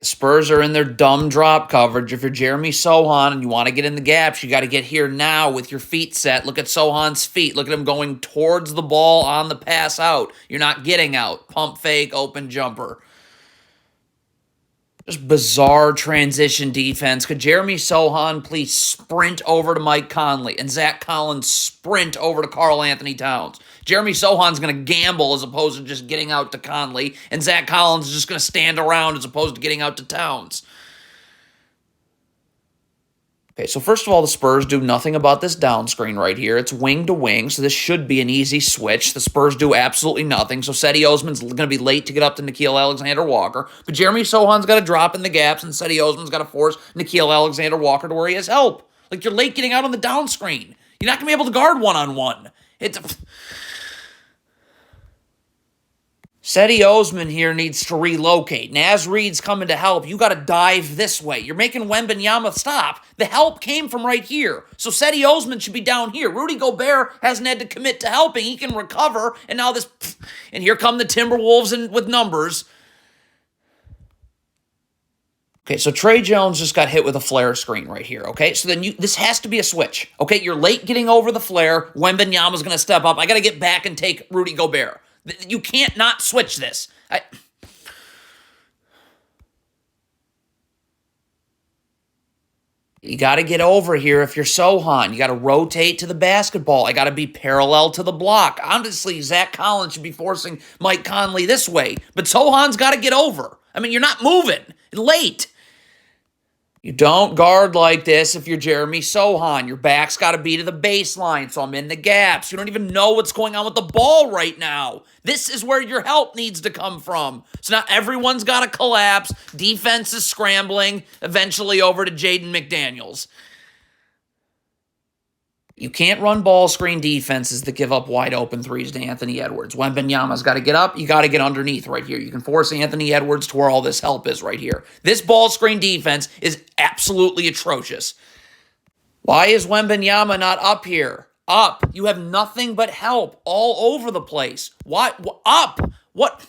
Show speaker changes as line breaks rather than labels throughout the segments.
The Spurs are in their dumb drop coverage. If you're Jeremy Sohan and you want to get in the gaps, you got to get here now with your feet set. Look at Sohan's feet. Look at him going towards the ball on the pass out. You're not getting out. Pump fake, open jumper. Just bizarre transition defense. Could Jeremy Sohan please sprint over to Mike Conley and Zach Collins sprint over to Karl Anthony Towns? Jeremy Sohan's going to gamble as opposed to just getting out to Conley, and Zach Collins is just going to stand around as opposed to getting out to Towns. Okay, so first of all, the Spurs do nothing about this down screen right here. It's wing to wing, so this should be an easy switch. The Spurs do absolutely nothing, so Cedi Osman's going to be late to get up to Nickeil Alexander-Walker, but Jeremy Sohan's got to drop in the gaps, and Cedi Osman's got to force Nickeil Alexander-Walker to where he has help. Like, you're late getting out on the down screen. You're not going to be able to guard one-on-one. Cedi Osman here needs to relocate. Naz Reid's coming to help. You got to dive this way. You're making Wembanyama stop. The help came from right here. So Cedi Osman should be down here. Rudy Gobert hasn't had to commit to helping. He can recover. And now this... And here come the Timberwolves with numbers. Okay, so Trey Jones just got hit with a flare screen right here, okay? So then this has to be a switch, okay? You're late getting over the flare. Wembanyama's going to step up. I got to get back and take Rudy Gobert. You can't not switch this. You got to get over here if you're Sohan. You got to rotate to the basketball. I got to be parallel to the block. Honestly, Zach Collins should be forcing Mike Conley this way, but Sohan's got to get over. I mean, you're not moving. Late. You don't guard like this if you're Jeremy Sohan. Your back's got to be to the baseline, so I'm in the gaps. You don't even know what's going on with the ball right now. This is where your help needs to come from. So now everyone's got to collapse. Defense is scrambling, eventually over to Jaden McDaniels. You can't run ball screen defenses that give up wide open threes to Anthony Edwards. Wembanyama's got to get up. You got to get underneath right here. You can force Anthony Edwards to where all this help is right here. This ball screen defense is absolutely atrocious. Why is Wembanyama not up here? Up. You have nothing but help all over the place. Why? Up. What?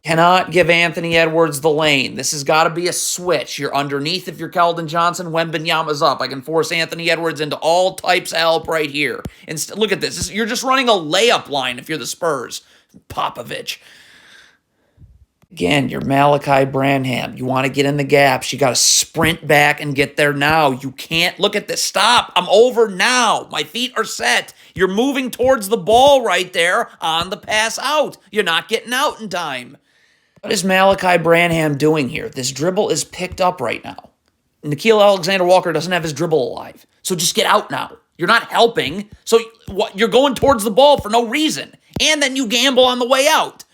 Cannot give Anthony Edwards the lane. This has got to be a switch. You're underneath if you're Keldon Johnson. Wembanyama's up. I can force Anthony Edwards into all types of help right here. And look at this. You're just running a layup line if you're the Spurs. Popovich. Again, you're Malachi Branham. You want to get in the gaps. You got to sprint back and get there now. You can't. Look at this. Stop. I'm over now. My feet are set. You're moving towards the ball right there on the pass out. You're not getting out in time. What is Malachi Branham doing here? This dribble is picked up right now. Nickeil Alexander-Walker doesn't have his dribble alive. So just get out now. You're not helping. So you're going towards the ball for no reason. And then you gamble on the way out.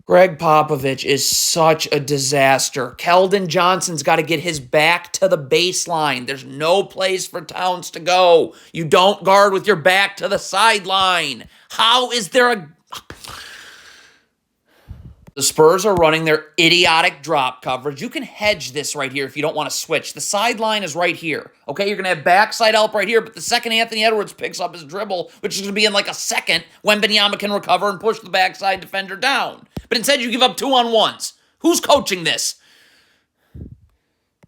Greg Popovich is such a disaster. Keldon Johnson's got to get his back to the baseline. There's no place for Towns to go. You don't guard with your back to the sideline. How is there a... The Spurs are running their idiotic drop coverage. You can hedge this right here if you don't want to switch. The sideline is right here. Okay, you're going to have backside help right here, but the second Anthony Edwards picks up his dribble, which is going to be in like a second, Wembanyama can recover and push the backside defender down. But instead, you give up 2-on-1s. Who's coaching this?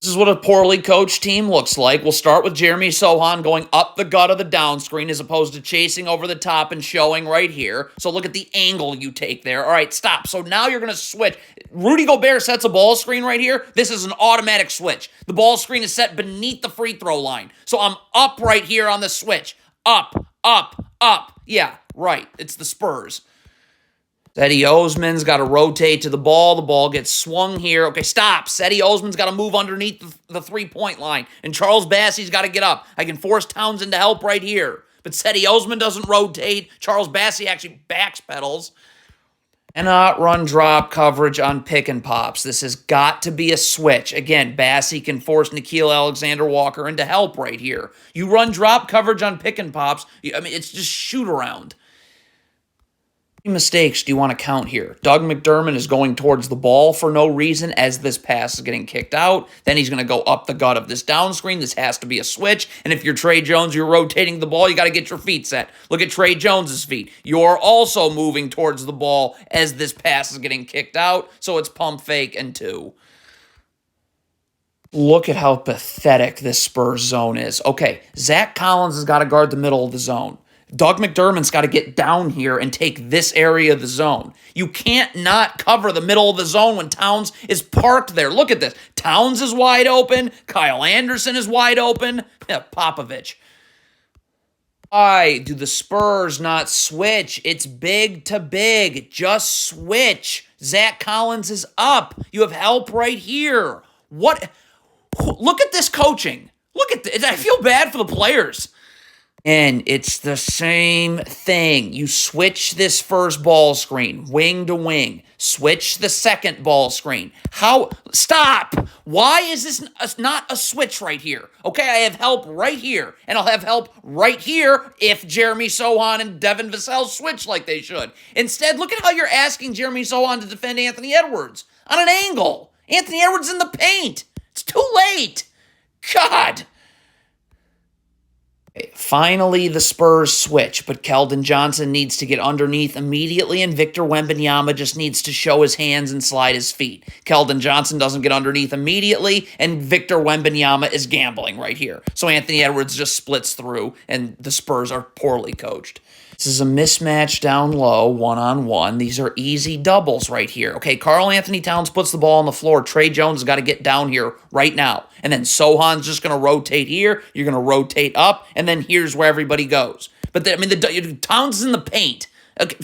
This is what a poorly coached team looks like. We'll start with Jeremy Sohan going up the gut of the down screen as opposed to chasing over the top and showing right here. So look at the angle you take there. All right, stop. So now you're going to switch. Rudy Gobert sets a ball screen right here. This is an automatic switch. The ball screen is set beneath the free throw line. So I'm up right here on the switch. Up, up, up. Yeah, right. It's the Spurs. Cedi Osman's got to rotate to the ball. The ball gets swung here. Okay, stop. Cedi Osman's got to move underneath the three-point line. And Charles Bassey's got to get up. I can force Towns into help right here. But Cedi Osman doesn't rotate. Charles Bassey actually backpedals. Cannot run drop coverage on pick and pops. This has got to be a switch. Again, Bassey can force Nickeil Alexander-Walker into help right here. You run drop coverage on pick and pops. I mean, it's just shoot around. Mistakes do you want to count here? Doug McDermott is going towards the ball for no reason as this pass is getting kicked out. Then he's going to go up the gut of this down screen. This has to be a switch. And if you're Trey Jones, you're rotating the ball. You got to get your feet set. Look at Trey Jones's feet. You're also moving towards the ball as this pass is getting kicked out. So it's pump fake and 2. Look at how pathetic this Spurs zone is. Okay, Zach Collins has got to guard the middle of the zone. Doug McDermott's got to get down here and take this area of the zone. You can't not cover the middle of the zone when Towns is parked there. Look at this. Towns is wide open. Kyle Anderson is wide open. Popovich. Why do the Spurs not switch? It's big to big. Just switch. Zach Collins is up. You have help right here. What? Look at this coaching. Look at this. I feel bad for the players. And it's the same thing. You switch this first ball screen, wing to wing. Switch the second ball screen. How? Stop! Why is this not a switch right here? Okay, I have help right here, and I'll have help right here if Jeremy Sohan and Devin Vassell switch like they should. Instead, look at how you're asking Jeremy Sohan to defend Anthony Edwards on an angle. Anthony Edwards in the paint. It's too late. God. Finally, the Spurs switch, but Keldon Johnson needs to get underneath immediately, and Victor Wembanyama just needs to show his hands and slide his feet. Keldon Johnson doesn't get underneath immediately, and Victor Wembanyama is gambling right here. So Anthony Edwards just splits through, and the Spurs are poorly coached. This is a mismatch down low, one-on-one. These are easy doubles right here. Okay, Karl Anthony Towns puts the ball on the floor. Trey Jones has got to get down here right now. And then Sohan's just going to rotate here. You're going to rotate up, and then here's where everybody goes. But, Towns is in the paint. Okay.